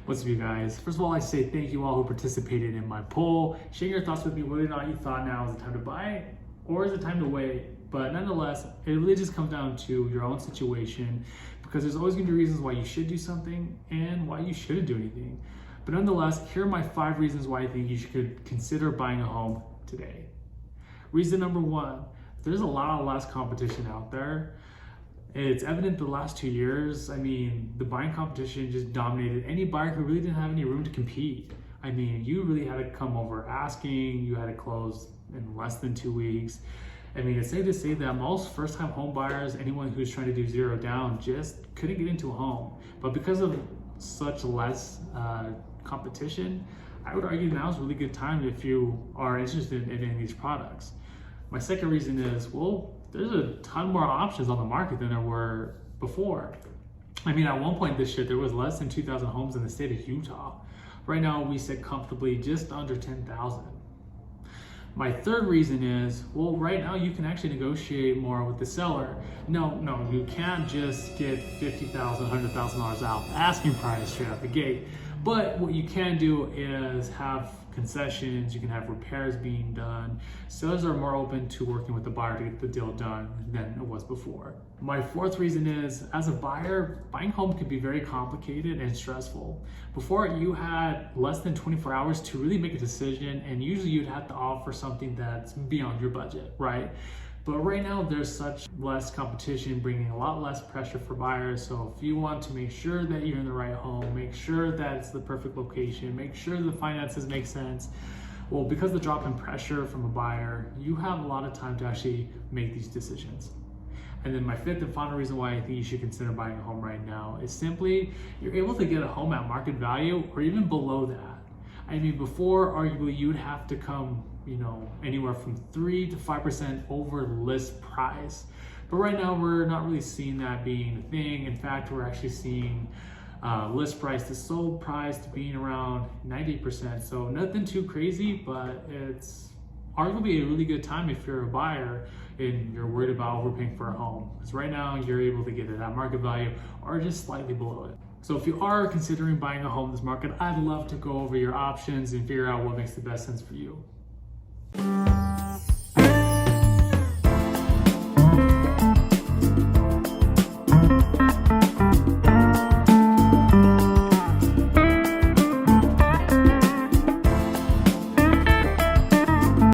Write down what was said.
What's up, you guys? First of all, I say thank you all who participated in my poll. Share your thoughts with me whether or not you thought now is the time to buy or is it time to wait. But nonetheless, it really just comes down to your own situation, because there's always going to be reasons why you should do something and why you shouldn't do anything. But nonetheless, here are my 5 reasons why I think you should consider buying a home today. Reason number 1, there's a lot less competition out there. It's evident the last 2 years. I mean, the buying competition just dominated any buyer who really didn't have any room to compete. I mean, you really had to come over asking, you had to close in less than 2 weeks. I mean, it's safe to say that most first-time home buyers, anyone who's trying to do zero down, just couldn't get into a home. But because of such less competition, I would argue now is a really good time if you are interested in any of these products. My second reason is, well, there's a ton more options on the market than there were before. I mean, at one point this year, there was less than 2,000 homes in the state of Utah. Right now, we sit comfortably just under 10,000. My third reason is, well, right now you can actually negotiate more with the seller. No, you can't just get $50,000, $100,000 out the asking price straight out the gate. But what you can do is have concessions, you can have repairs being done. Sellers are more open to working with the buyer to get the deal done than it was before. My fourth reason is, as a buyer, buying home can be very complicated and stressful. Before, you had less than 24 hours to really make a decision, and usually you'd have to offer something that's beyond your budget, right? But right now, there's such less competition, bringing a lot less pressure for buyers. So if you want to make sure that you're in the right home, make sure that it's the perfect location, make sure the finances make sense, well, because of the drop in pressure from a buyer, you have a lot of time to actually make these decisions. And then my fifth and final reason why I think you should consider buying a home right now is simply, you're able to get a home at market value or even below that. I mean, before, arguably, you would have to come, anywhere from 3 to 5% over list price. But right now, we're not really seeing that being a thing. In fact, we're actually seeing list price to sold price to being around 90%. So nothing too crazy, but it's arguably a really good time if you're a buyer and you're worried about overpaying for a home. Because right now, you're able to get it at market value or just slightly below it. So if you are considering buying a home in this market, I'd love to go over your options and figure out what makes the best sense for you.